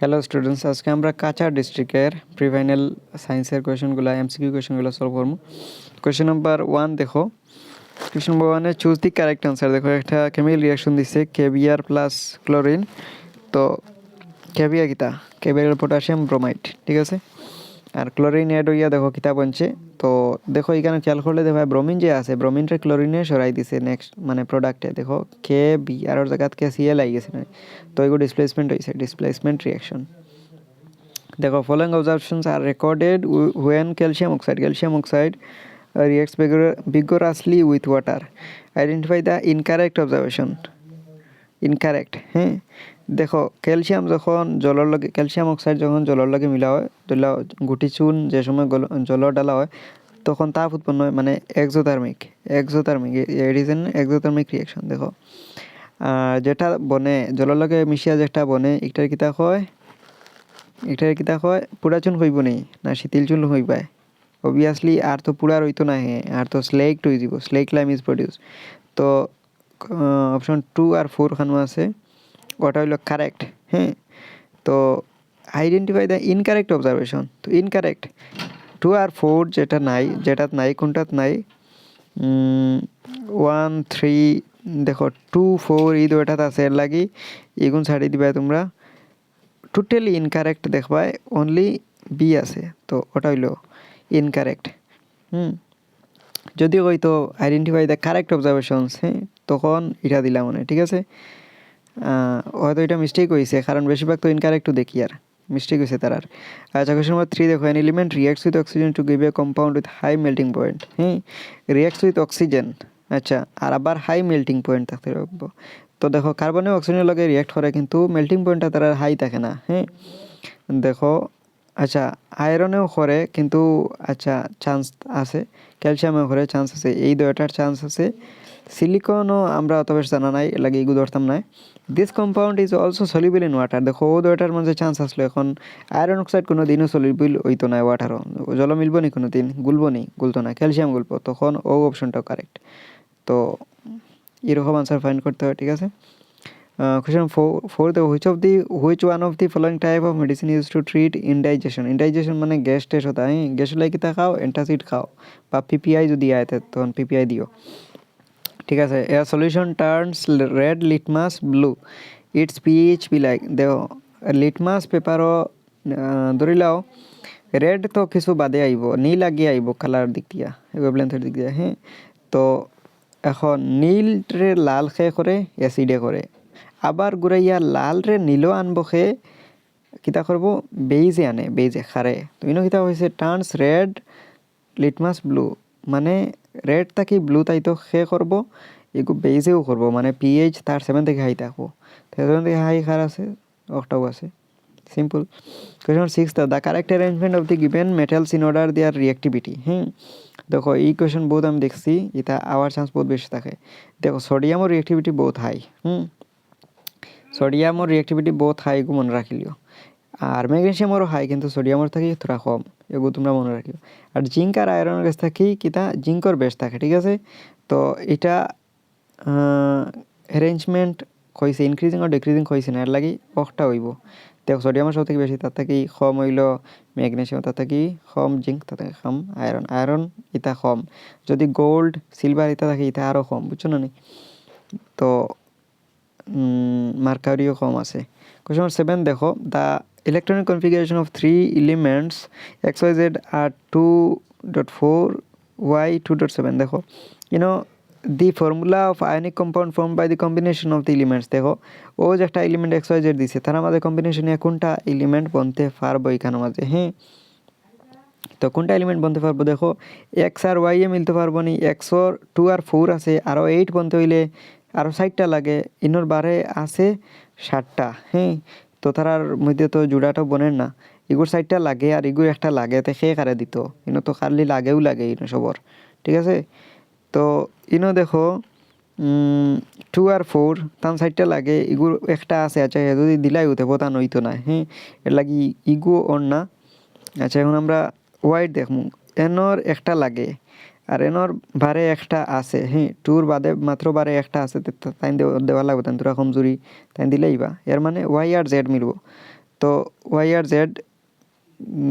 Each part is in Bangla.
হ্যালো স্টুডেন্টস, আজকে আমরা কাছাড় ডিস্ট্রিক্টের প্রিফাইনাল সায়েন্সের কোয়েশনগুলো এমসিকিউ কোয়েশনগুলো সলভ করবো। কোয়েশন নাম্বার 1 দেখো। কোয়েশন নাম্বার 1-এ চুজ দি কারেক্ট আনসার। দেখো একটা কেমিক্যাল রিয়াকশন দিচ্ছে কেবিআর প্লাস ক্লোরিন। তো কেবিআর কিতা, কেবিআর পটাশিয়াম ব্রোমাইড, ঠিক আছে। আর ক্লোরিন অ্যাড হইয়া দেখো কিতা বনছে। তো দেখো এখানে খেয়াল করলে দেখো ব্রোমিন যে আছে ব্রোমিনটা ক্লোরিনে সরাই দিছে নেক্সট মানে প্রোডাক্টে দেখো কে বি আর ওর জায়গাত কে সিএল আই গেছে। তো এগুলো ডিসপ্লেসমেন্ট হয়েছে, ডিসপ্লেসমেন্ট রিয়াকশন। দেখো following observations are recorded when calcium oxide reacts vigorously with water. Identify the incorrect observation. Incorrect, হ্যাঁ। দেখো ক্যালসিয়াম অক্সাইড যখন জলের লগে মিলা হয়, ধরলা গুটি চুন যে সময় জল ডালা হয় তখন তাপ উৎপন্ন হয়, মানে exothermic it is an exothermic reaction. দেখো যেটা বনে জলের লগে মিশিয়া যেটা বনে এটার কিতা কয় পুরা চুন হইব নি না শীতল চুন হইবাই। অবভিয়াসলি আর তো পুরা রইতো না, হ্যাঁ, আর তো স্লেকড হয়ে যাব, স্লেক লাইম ইজ প্রডিউস। তো অপশন 2 আর 4 খানো আছে, ওটা হইল কারেক্ট, হ্যাঁ। তো আইডেন্টিফাই দ্য ইনকারেক্ট অবজারভেশন। তো ইনকারেক্ট 2 আর 4 যেটাত নাই কোনটাত নাই। 1 3 দেখো 2 4 এই দুইটাত আছে, এর লাগি এগুন ছাড়ি দিবা তোমরা। টোটালি ইনকারেক্ট দেখবাই অনলি বি আছে, তো ওটা হইল ইনকারেক্ট। যদি হয়তো আইডেন্টিফাই দ্য কারেক্ট অবজারভেশনস, হ্যাঁ, তখন এটা দিলাম মনে, ঠিক আছে। হয়তো এটা মিস্টেক হয়েছে, কারণ বেশিরভাগ তো ইনকারেক্টও দেখি আর মিস্টেক হয়েছে তার। আচ্ছা, কোয়েশ্চন নাম্বার 3 দেখো, an element reacts with oxygen to give a compound with high melting point. হ্যাঁ, রিয়াক্টস উইথ অক্সিজেন, আচ্ছা, আর আবার হাই মেল্টিং পয়েন্ট থাকতে রাখবো। তো দেখো কার্বনে অক্সিজেনের লগে রিয়াক্ট করে কিন্তু মেল্টিং পয়েন্টটা তার হাই থাকে না, হ্যাঁ। দেখো আচ্ছা, আয়রনেও করে কিন্তু আচ্ছা চান্স আছে, ক্যালসিয়ামেও করে চান্স আছে, এই দুইটার চান্স আছে। সিলিকনও আমরা অত বেশ জানা নাই, লাগে এগুলো ধরতাম নাই। This compound is also soluble in water. দেখো ও দুইটার মধ্যে চান্স আসলো। এখন আয়রন অক্সাইড কোনো দিনও সলিউবল হইতো না ওয়াটারও, জল মিলবো নি কোনো দিন, গুলতো না, ক্যালসিয়াম গুলবো, তখন ও অপশনটাও কারেক্ট। তো এরকম আনসার ফাইন্ড করতে হয়, ঠিক আছে। Question 4 the which one of the following type of medicine is to treat indigestion? Indigestion মানে গ্যাস টেস্ট হতা है, গ্যাস লাই কিতা খাও, অ্যান্টাসিড খাও, বা পিপিআই যদি আয় তখন পিপিআই দিও, ঠিক আছে। A solution turns red litmus blue, it's pH be like. দেখো লিটমাস পেপারও ধরি লাও রেড তো কিছু বাদে আইব, নীল আগে আইব কালার দিক দিয়া, ওয়েভলেন্থের দিক দিয়া, হ্যাঁ। তো এখন নীল রে লাল খে করে অ্যাসিডে করে, আবার ঘুরাইয়া লাল রে নীলও আনবো খে কিতা করবো বেইজে আনে, বেইজে খারে। তো ইনো কিতা হয়েছে টার্নস রেড লিটমাস ব্লু, মানে রেড থাকি ব্লু তাই তো খে করবো, এগু বেইজেও করবো, মানে পিএইচ তার 7 থেকে হাই থাকবো, 7 থেকে হাই খার আছে, অক্টাও আছে, simple. Question 6 the correct arrangement of the given metals in order their reactivity. দেখো এই কোয়েশ্চন বহুত আমি দেখছি, এটা আওয়ার চান্স বহুত বেশি থাকে। দেখো সোডিয়ামর রিঅ্যাক্টিভিটি বহুত হাই, সোডিয়ামর রিঅ্যাক্টিভিটি বহুত হাই, এগু মনে রাখিলিও। আর ম্যাগনেশিয়ামরও হাই, কিন্তু সোডিয়ামর থাকি থোড়া কম, এগু তোমরা মনে রাখিও। আর জিঙ্ক আর আয়রনের কাছ থাকি কিতা জিঙ্কর বেশ থাকে, ঠিক আছে। তো এটা অ্যারেঞ্জমেন্ট কইছে ইনক্রিজিং আর ডিক্রিজিং কইছে না, এর লাগি অকটা হইব। দেখো সোডিয়ামের সব থেকে বেশি, তার থাকি কম হইল ম্যাগনেশিয়াম, তার থাকি কম জিঙ্ক, তার থেকে কম আয়রন ইতা কম। যদি গোল্ড সিলভার ইতা থাকে ইতা আরও কম, বুঝছো না নি। তো মার্কারিও কম আছে। কোয়েশ্চন 7 দেখো, the electronic configuration of 3 elements XYZ are 2.4 Y 2.7। দেখো the formula of ionic compound form by the combination of the elements. দেখো ও যে একটা এলিমেন্ট XYZ দিছে, তার আমাদের কম্বিনেশনে কোনটা এলিমেন্ট বনতে পারবো এখানে মাঝে, হ্যাঁ। তো কোনটা এলিমেন্ট বনতে পারবো, দেখো এক্স আর ওয়াই এ মিলতে পারবো নি, এক্সর 2 আর 4 আছে, আরও 8 বনতে হইলে আরও 60টা লাগে, ইনোর বারে আছে 60টা, হ্যাঁ। তো তারার মধ্যে তো জোড়াটাও বনের না, এগুর 60টা লাগে আর এগুর একটা লাগে, তো সে কারে দিত, ইনো তো খালি লাগেও লাগে ইনো সবর, ঠিক আছে। তো ইনো দেখো 2 আর 4 তান 60টা লাগে, এগুর একটা আছে, আচ্ছা যদি দিলাই হতে বোতান হইতো না, হ্যাঁ। এর লাগি ইগু ওর না। আচ্ছা এখন আমরা ওয়াইড দেখমু, এনর একটা লাগে আর এনর বারে একটা আছে, হ্যাঁ। টুর বাদে মাত্র বারে একটা আছে, তাই দেওয়া লাগবে, তাই তোরা কমজোরি তাই দিলেই বা, এর মানে ওয়াই আর জেড মিলবো। তো ওয়াই আর জেড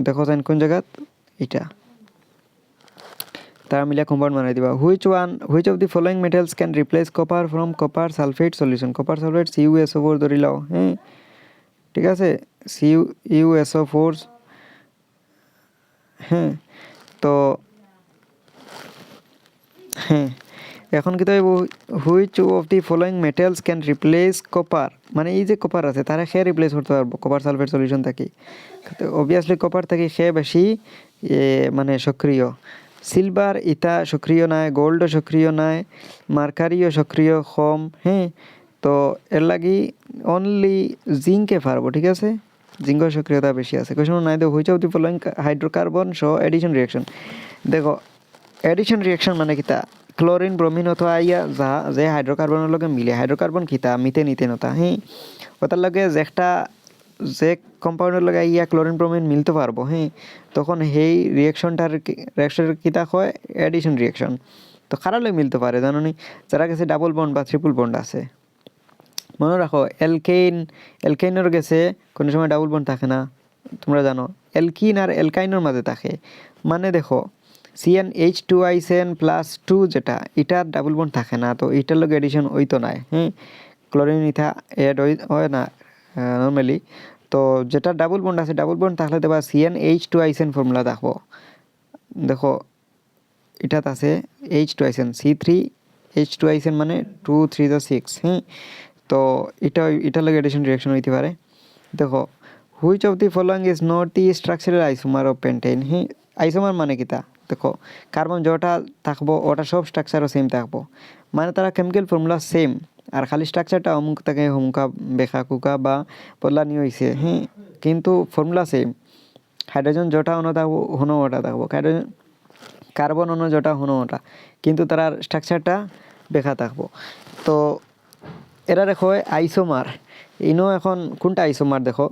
দেখো যেন কোন জায়গাত এটা তারা মিলে কম্পাউন্ড বানাই দিবা which of the following metals can replace copper from copper sulphate solution copper sulphate CuSO4 ধরি লাও হ্যাঁ ঠিক আছে CuSO4 হ্যাঁ তো হ্যাঁ এখন কি তো which of the following metals can replace copper মানে এই যে কপার আছে তারা খেয়ে রিপ্লেস করতে পারবো কপার সালফেট সলিউশন থাকি তো অবভিয়াসলি কপার থেকে খেয়ে বেশি মানে সক্রিয় সিলভার ইটা সক্রিয় নাই গোল্ডও সক্রিয় নাই মার্কারিও সক্রিয় কম হ্যাঁ তো এর লাগি অনলি জিঙ্কে পারবো ঠিক আছে জিঙ্কের সক্রিয়তা বেশি আছে কোশ্চেন নাই দেখো which of the following hydrocarbon show addition reaction দেখো এডিশন রিয়াকশন মানে কিতা ক্লোরিন ব্রোমিন অথবা ইয়া যা যে হাইড্রোকার্বনের লগে মিলে হাইড্রোকার্বন কিতা মিথেন ইথেনতা হ্যাঁ ওটার লগে যে কম্পাউন্ডের লগে ইয়া ক্লোরিন ব্রোমিন মিলতে পারবো হ্যাঁ তখন সেই রিয়াকশনের কিতা হয় এডিশন রিয়াকশন তো খারালে মিলতে পারে জানো নি যারা কাছে ডাবল বন্ড বা ট্রিপল বন্ড আছে মনে রাখো অ্যালকেইনের গেছে কোনো সময় ডাবল বন্ড থাকে না তোমরা জানো অ্যালকিন আর অ্যালকাইনের মাঝে থাকে মানে দেখো CnH2 যেটা এটার ডাবল বন্ড থাকে না তো এটার লগে এডিশন হইতো না হ্যাঁ ক্লোরিন ইথা এড হয় না নর্মালি তো যেটা ডাবল বন্ড আছে ডাবল বন্ড থাকলে দেবা CnH2 ফর্মুলা দেখো এটাত আছে H2 C3H2 মানে 2 3 6 হ্যাঁ তো এটার লগে এডিশন রিয়াকশন হইতে পারে দেখো which of the following is not the structural isomer of pentane হ্যাঁ আইসোমার মানে কিতা দেখো কার্বন যেটা থাকবো ওটা সব স্ট্রাকচারও সেম থাকবো মানে তারা কেমিক্যাল ফর্মুলা সেম আর খালি স্ট্রাকচারটা অমুক থেকে হুমকা বেখা কুকা বা বদলানি হয়েছে হ্যাঁ কিন্তু ফর্মুলা সেম হাইড্রোজেন যেটা অন্য থাকবো হনো ওটা থাকবো কার্বন অন্য যেটা হনো ওটা কিন্তু তার স্ট্রাকচারটা বেখা থাকবো তো এরা দেখো আইসোমার ইনো এখন কোনটা আইসোমার দেখো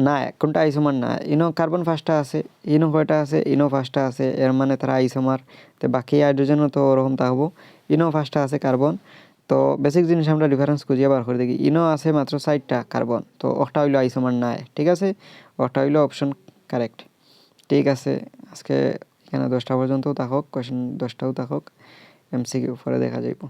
না কোনটা আইসোমার না ইনো কার্বন ফার্স্টটা আছে ইনো কয়টা আছে ইনো ফার্স্টটা আছে এর মানে তারা আইসোমার তো বাকি হাইড্রোজেনও তো ওরকম থাকবো ইনো ফার্স্টটা আছে কার্বন তো বেসিক জিনিস আমরা ডিফারেন্স খুঁজিয়ে বার করে দেখি ইনো আছে মাত্র 4টা কার্বন তো ওটা হইলো আইসোমার নাই ঠিক আছে ওটা হইলো অপশন কারেক্ট ঠিক আছে আজকে এখানে 10টা পর্যন্তও থাকুক কোয়েশ্চেন 10টাও থাকুক MCQ পরে দেখা যাইব